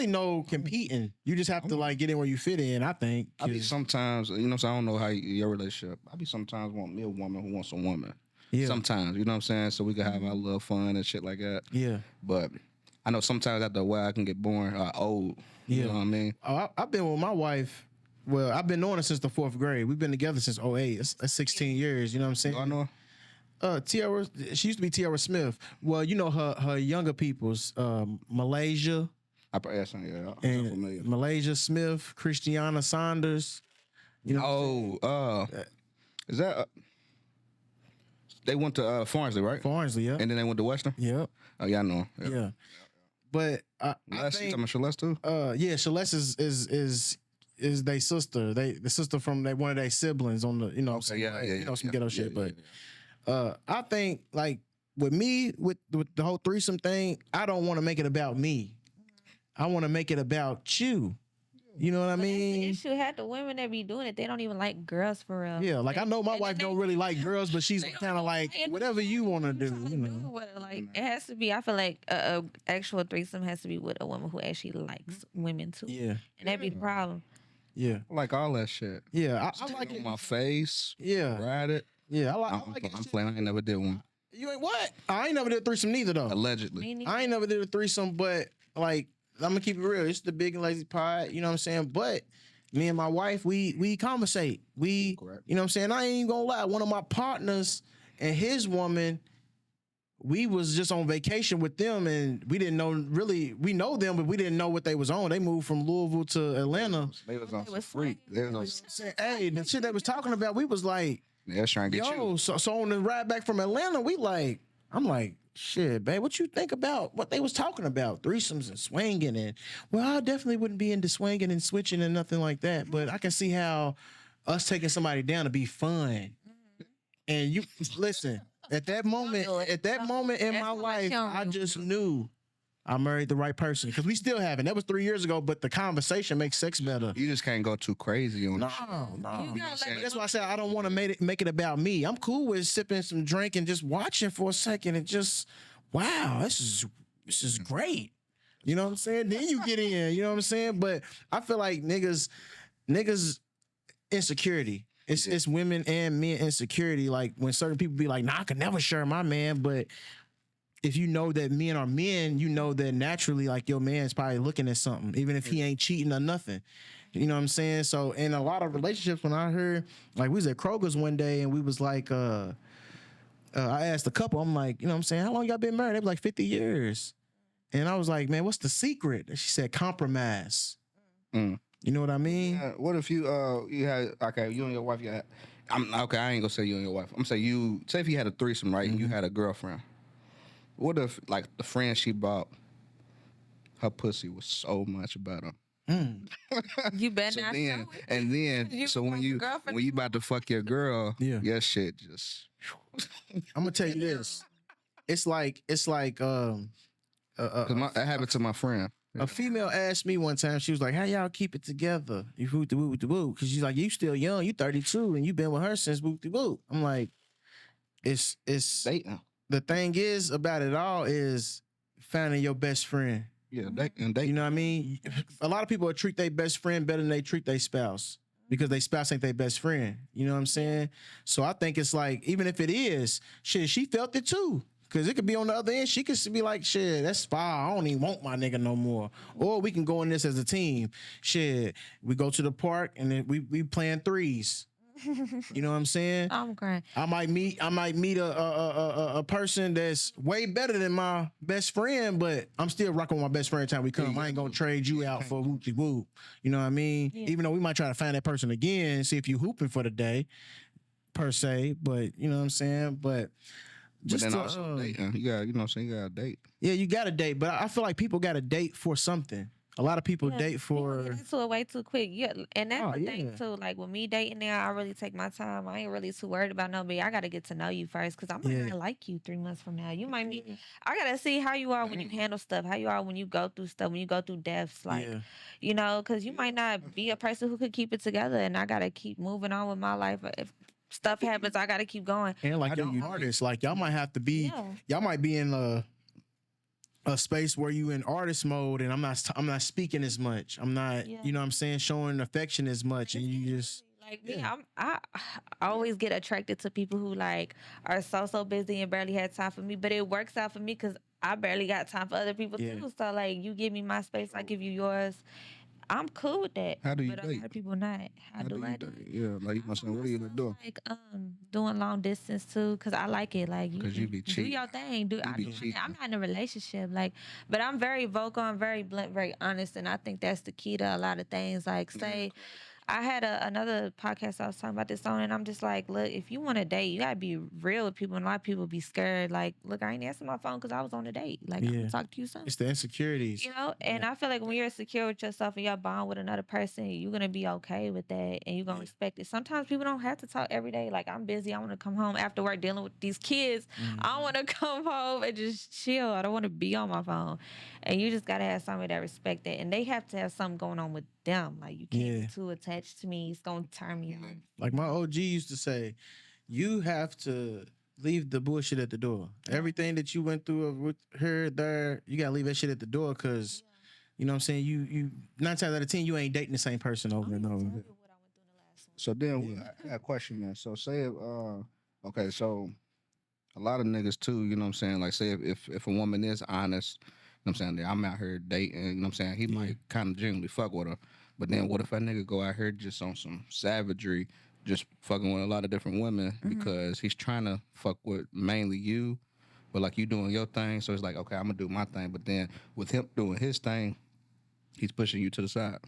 no competing. You just have to like get in where you fit in. I think. I be 'cause- sometimes, you know what I'm saying? I don't know how your relationship. I be sometimes want me a woman who wants a woman. Yeah. Sometimes, you know what I'm saying? So we can have our little fun and shit like that. Yeah. But I know sometimes after a while I can get boring, old. You know what I mean? Oh, I've been with my wife. Well, I've been knowing her since the 4th grade. We've been together since '08. That's 16 years. You know what I'm saying? I know. Tiara, she used to be Tiara Smith. Well, you know her younger people's Malaysia I'm and familiar. Malaysia Smith, Christiana Saunders. You know, Is that? They went to Farnsley, right? Farnsley, yeah, And then they went to Western. yeah, Oh yeah, I know. yeah. But I Celeste, you think, talking about Celeste too? yeah, Celeste is their sister. The sister from one of their siblings on the, you know, some ghetto shit. But I think like with me with the whole threesome thing, I don't want to make it about me. I want to make it about you. You know what I mean? That's the issue. Had the women that be doing it, they don't even like girls for real. Yeah, like I know my wife don't really like girls, but she's kind of like whatever you want to do. You know, Like it has to be. I feel like a actual threesome has to be with a woman who actually likes women too. Yeah, and that'd be the problem. Yeah, I like all that shit. Yeah, I like it it. On my face. Yeah, Ride it. Yeah, I like it. I'm playing. I ain't never did one. You ain't what? I ain't never did a threesome neither though. Allegedly. I ain't never did a threesome, but like I'm gonna keep it real. It's the big and lazy pod. You know what I'm saying? But me and my wife, we conversate. You know what I'm saying? I ain't even gonna lie. One of my partners and his woman, we was just on vacation with them, and we didn't know really. We know them, but we didn't know what they was on. They moved from Louisville to Atlanta. They was on some freak. They was on saying, hey, the shit they was talking about, we was like, they was trying to get you. So on the ride back from Atlanta, I'm like, shit, babe, what you think about what they was talking about? Threesomes and swinging, and well, I definitely wouldn't be into swinging and switching and nothing like that. But I can see how us taking somebody down to be fun. And you listen, at that moment in my life, I just knew I married the right person, because we still haven't. That was 3 years ago, but the conversation makes sex better. You just can't go too crazy on it. No. That's why I said I don't want to make it about me. I'm cool with sipping some drink and just watching for a second and just, wow, this is great. You know what I'm saying? Then you get in, you know what I'm saying? But I feel like niggas insecurity. It's women and men insecurity. Like when certain people be like, nah, I could never share my man, but if you know that men are men, you know that naturally, like, your man's probably looking at something, even if he ain't cheating or nothing. You know what I'm saying? So in a lot of relationships, when I heard, like, we was at Kroger's one day and we was like, I asked a couple, I'm like, you know what I'm saying, how long y'all been married? They was like 50 years. And I was like, man, what's the secret? And she said, compromise. You know what I mean? What if you had, okay, you and your wife, I ain't gonna say you and your wife. I'm saying say if you had a threesome, right, and you had a girlfriend. What if, like, the friend she bought, her pussy was so much better? You better not. So when you about to fuck your girl, your shit just. I'm gonna tell you this. It's like that happened to my friend. A female asked me one time. She was like, "How y'all keep it together? You whoop de whoop de whoop?" Because she's like, "You still young. You 32, and you been with her since whoop de whoop." I'm like, it's dating. The thing is about it all is finding your best friend. Yeah, dating. You know what I mean? A lot of people treat their best friend better than they treat their spouse, because their spouse ain't their best friend. You know what I'm saying? So I think it's like, even if it is, shit, she felt it too. Because it could be on the other end. She could be like, shit, that's fine. I don't even want my nigga no more. Or we can go in this as a team. Shit, we go to the park and then we playing threes. You know what I'm saying? I'm crying. I might meet a person that's way better than my best friend, but I'm still rocking with my best friend time we come. I ain't gonna trade you out for whoopty whoop. You know what I mean? Yeah. Even though we might try to find that person again and see if you hooping for the day, per se. But you know what I'm saying? But then also dating. You got, you know what I'm saying? You got to date. Yeah, you got to date. But I feel like people got to date for something. A lot of people date for... Get into it way too quick. Yeah, and that's the thing too. Like with me dating now, I really take my time. I ain't really too worried about nobody. I got to get to know you first, because I might not like you 3 months from now. You might be... I got to see how you are when you handle stuff, how you are when you go through stuff, when you go through deaths. Like, you know, because you might not be a person who could keep it together, and I got to keep moving on with my life. If stuff happens, I got to keep going. And like y'all artists, like y'all might have to be... Y'all might be in a space where you in artist mode, and I'm not speaking as much. I'm not, you know what I'm saying, showing affection as much, and you just... Like me, I always get attracted to people who like are so busy and barely had time for me, but it works out for me because I barely got time for other people Yeah. too. So like, you give me my space, I give you yours. I'm cool with that. How do you but a date? lot of people not. How do I date? date? Yeah, like you know, saying, what are you doing? Like doing long distance too, cause I like it. Like Because you be do cheating. your thing. Do I be do my thing. cheating. I'm not in a relationship. Like, but I'm very vocal. I'm very blunt, very honest, and I think that's the key to a lot of things. Like, say. I had another podcast I was talking about this on, and I'm just like, look, if you want to date, you gotta be real with people. And a lot of people be scared. Like, look, I ain't answering my phone because I was on a date. Like, I'm Yeah. gonna talk to you soon. It's the insecurities. You know, and I feel like when you're secure with yourself and you're bond with another person, you're gonna be okay with that and you're gonna respect it. Sometimes people don't have to talk every day. Like, I'm busy, I wanna come home after work dealing with these kids. I wanna come home and just chill. I don't wanna be on my phone. And you just gotta have somebody that respect that. And they have to have something going on with them. Like, you can't be too attached to me. It's gonna turn me on. Like my OG used to say, you have to leave the bullshit at the door. Everything that you went through with her there, you gotta leave that shit at the door because you know what I'm saying? You 9 times out of 10, you ain't dating the same person over and over. So then I got a question, man. So say if okay, so a lot of niggas too, you know what I'm saying? Like say if a woman is honest, you know what I'm saying, that I'm out here dating, you know what I'm saying, he might kind of genuinely fuck with her. But then what if a nigga go out here just on some savagery, just fucking with a lot of different women because he's trying to fuck with mainly you, but like you doing your thing, so it's like, okay, I'm gonna do my thing, but then with him doing his thing, he's pushing you to the side.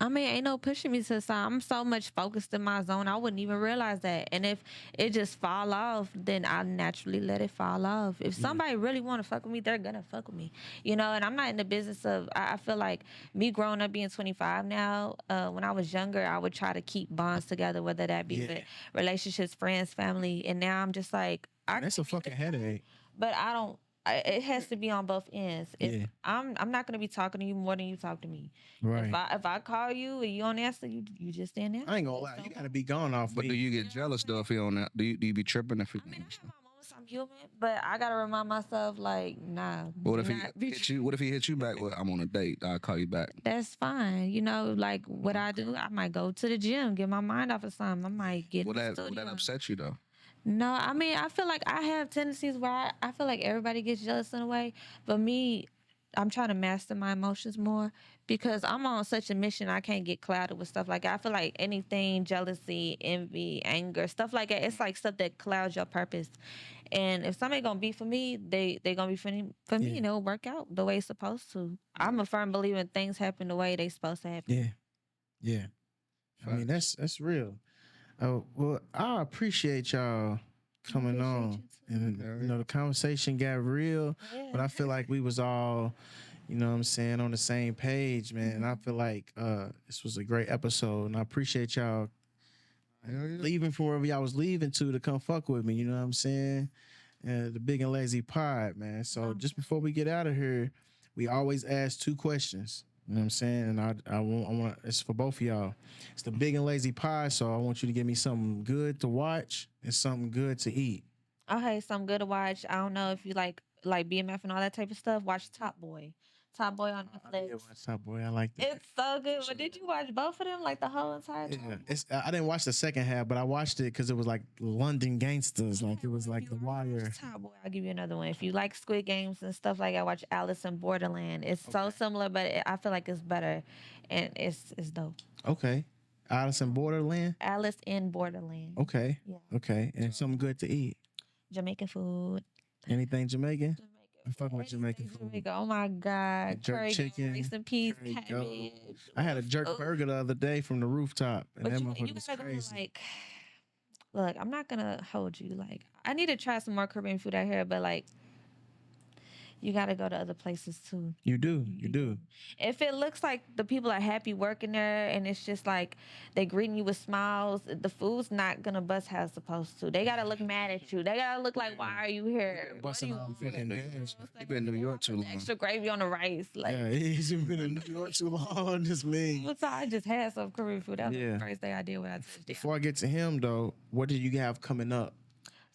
I mean, ain't no pushing me to the side. I'm so much focused in my zone, I wouldn't even realize that. And if it just fall off, then I naturally let it fall off. If somebody really want to fuck with me, they're gonna fuck with me, you know. And I'm not in the business of. I feel like me growing up being 25 now. When I was younger, I would try to keep bonds together, whether that be with relationships, friends, family. And now I'm just like, That's a fucking headache. but I don't. It has to be on both ends. If I'm not gonna be talking to you more than you talk to me. Right. If I call you and you don't answer, you just didn't answer. I ain't gonna lie, you gotta be gone off. But do you get jealous though if he on that? Do you be tripping if he? I mean, I have my moments. I'm human, but I gotta remind myself, like, nah. What if he hit you? What if he hit you back? Well, I'm on a date. I'll call you back. That's fine. You know, like what I do, I might go to the gym, get my mind off of something. I might get. Would in the that studio. upset you though? No, I mean, I feel like I have tendencies where I feel like everybody gets jealous in a way, but me, I'm trying to master my emotions more because I'm on such a mission. I can't get clouded with stuff like that. I feel like anything, jealousy, envy, anger, stuff like that, it's like stuff that clouds your purpose. And if somebody gonna be for me, they gonna be for me, and it'll work out the way it's supposed to. I'm a firm believer in things happen the way they supposed to happen. Yeah. I mean, that's real. Oh, well, I appreciate y'all coming on. And, you know, the conversation got real, but I feel like we was all, you know what I'm saying, on the same page, man. And I feel like this was a great episode, and I appreciate y'all leaving from wherever y'all was leaving to come fuck with me, you know what I'm saying? The Big and Lazy Pod, man. So just before we get out of here, we always ask 2 questions. You know what I'm saying? And I want it's for both of y'all. It's the Big and Lazy Pie, so I want you to give me something good to watch and something good to eat. Okay, something good to watch. I don't know if you like BMF and all that type of stuff. Watch Top Boy. Top Boy on Netflix. Yeah, watch Top Boy. I like that. It's so good. But did you watch both of them, like the whole entire time? Yeah, I didn't watch the second half, but I watched it because it was like London gangsters, like it was like The Wire. Top Boy, I'll give you another one. If you like Squid Games and stuff like that, watch Alice in Borderland. It's so similar, but I feel like it's better, and it's dope. Okay, Alice in Borderland. Alice in Borderland. Okay. Yeah. Okay, and something good to eat. Jamaican food. Anything Jamaican? I'm fucking with Jamaican food. Jamaica. Oh my God. Jerk Curry chicken, rice and peas, curry goat. cabbage. I had a jerk burger the other day from the rooftop, and But that you motherfucker was gotta go crazy. like, look, I'm not gonna hold you. Like, I need to try some more Caribbean food out here, but like, you gotta go to other places too. You do. If it looks like the people are happy working there and it's just like they greeting you with smiles, the food's not gonna bust how it's supposed to. They gotta look mad at you. They gotta look like, why are you here? Busting out fucking gas. He been in New York too long. Extra gravy on the rice. Like, Yeah, he's been in New York too long. Just me. so I just had some Korean food. That was Yeah. the first day I did what I touched down. Before I get to him though, what do you have coming up?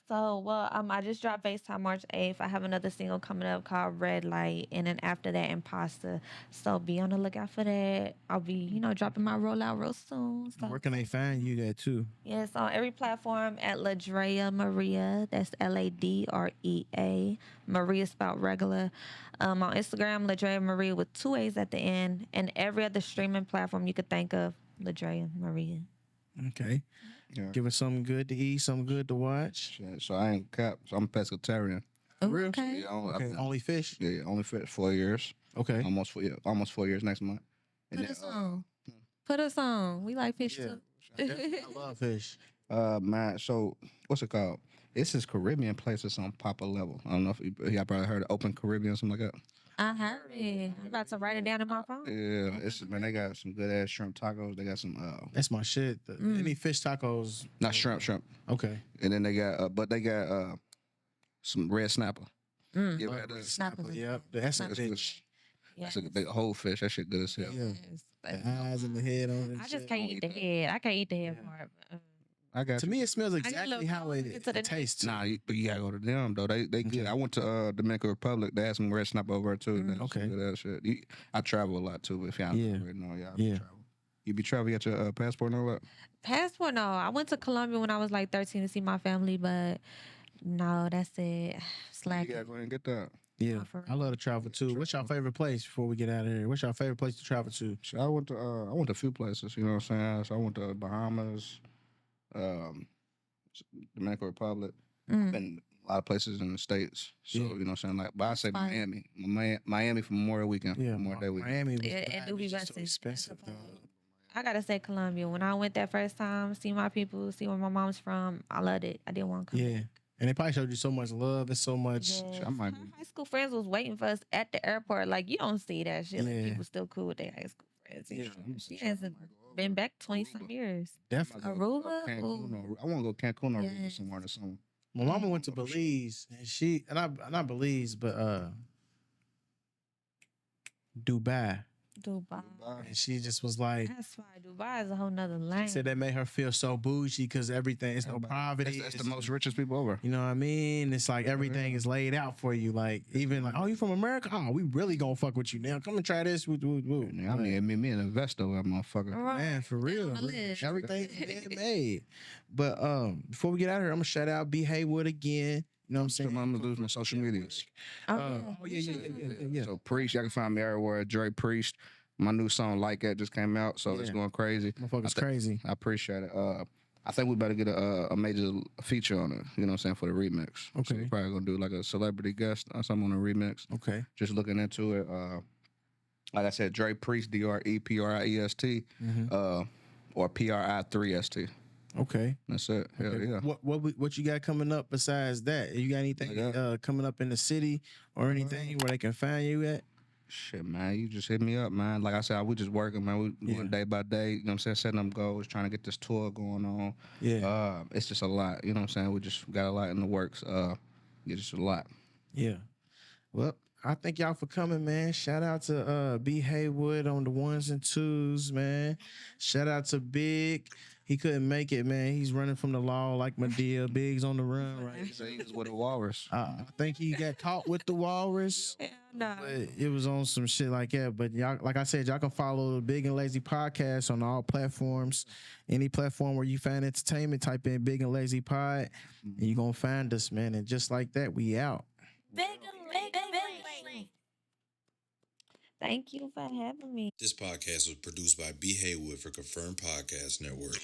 So, well, I just dropped FaceTime March 8th. I have another single coming up called Red Light, and then after that, Imposter. So be on the lookout for that. I'll be, dropping my rollout real soon. So, Where can they find you there too? yes, on every platform at Ladrea Maria. That's Ladrea. Maria spelled regular. On Instagram, Ladrea Maria with 2 A's at the end, and every other streaming platform you could think of, Ladrea Maria. Okay. Yeah. Give us something good to eat, something good to watch. Shit, so I ain't cap. So I'm a pescatarian. Real? Okay. Yeah, Okay, only fish. yeah, only for 4 years. Okay. Almost 4 years next month. And Put us on. Put us on. We like fish Yeah. too. I love fish. man, so what's it called? It's this Caribbean place that's on Papa level. I don't know if y'all probably heard of Open Caribbean or something like that. I heard it. I'm about to write it down in my phone. Yeah, man, they got some good ass shrimp tacos. They got some That's my shit. Any fish tacos. not shrimp. Okay. And then they got but they got some red snapper. Mm. You ever had that? Snapper. Yep. That's a That's good. good. Yes. That's a whole fish. That shit good as hell. Yeah. Yes. The eyes and the head on it. I just can't eat the head. I can't eat the head part. I got To you. me, it smells need a exactly little how into the it tastes. Nah, but you gotta go to them though. They good. Okay. I went to Dominican Republic. They had some red snapper over there too. That's Okay. some good ass shit. I travel a lot too. But if y'all Yeah. already know, y'all Yeah. travel. You be traveling? You got your passport and all that? Passport, no. I went to Colombia when I was like 13 to see my family, but no, that's it. You Slack. gotta go ahead and get that. Yeah. Oh, for real. I love to travel too. What's your favorite place before we get out of here? What's your favorite place to travel to? So I went to a few places. You know what I'm saying? So I went to Bahamas, Dominican Republic. Mm. Been a lot of places in the States. So Yeah. you know what I'm saying? Like, but I say fine. Miami. Miami for Memorial Weekend. Yeah. Memorial Day weekend. Miami was It bad. do be It's just so busted. expensive That's a though. I gotta say Colombia. When I went that first time, see my people, see where my mom's from, I loved it. I didn't want to come Yeah. back. And they probably showed you so much love and so much. Yes. I might Her be- high school friends was waiting for us at the airport. Like, you don't see that shit. Yeah. Like, people still cool with their high school friends. Yeah. She hasn't been back 20-some years. Definitely. Aruba? Cancun, Ooh. I want to go Cancun or Aruba Yes. somewhere this summer. My mama went to Belize and she and I not Belize, but Dubai. Dubai. And she just was like, That's why Dubai is a whole nother lane. she said that made her feel so bougie because everything is no poverty. That's the most richest people over. You know what I mean? It's like everything is laid out for you. Like even like, oh, you from America? Oh, we really gonna fuck with you now. Come and try this. Woo, woo, woo. I mean, me an investor, that motherfucker. Right. Man, for real. on the list. Everything is made. But before we get out of here, I'm gonna shout out B. Haywood again. You know what I'm saying? I'm gonna lose my social medias. Oh, Yeah. So Priest, y'all can find me everywhere. Dre Priest. My new song Like That just came out, so it's Yeah. going crazy. Motherfucker's crazy. I appreciate it. I think we better get a major feature on it. You know what I'm saying, for the remix. So Okay. we're probably gonna do like a celebrity guest or something on the remix. Okay. Just looking into it. Like I said, Dre Priest, DREPRIEST, or PRI3ST. Okay. That's it. Hell Okay. yeah. What you got coming up besides that? You got anything coming up in the city or anything where they can find you at? Shit, man, you just hit me up, man. Like I said, we just working, man. We going day by day. You know what I'm saying? Setting up goals, trying to get this tour going on. Yeah. It's just a lot. You know what I'm saying? We just got a lot in the works. It's just a lot. Yeah. Well, I thank y'all for coming, man. Shout out to B. Haywood on the ones and twos, man. Shout out to Big. He couldn't make it, man. He's running from the law like Medea. Big's on the run, right? He was with a walrus. I think he got caught with the walrus. no. But it was on some shit like that. But y'all, like I said, y'all can follow the Big and Lazy podcast on all platforms. Any platform where you find entertainment, type in Big and Lazy Pod, and you're gonna find us, man. And just like that, we out. Thank you for having me. This podcast was produced by B. Haywood for Confirmed Podcast Network.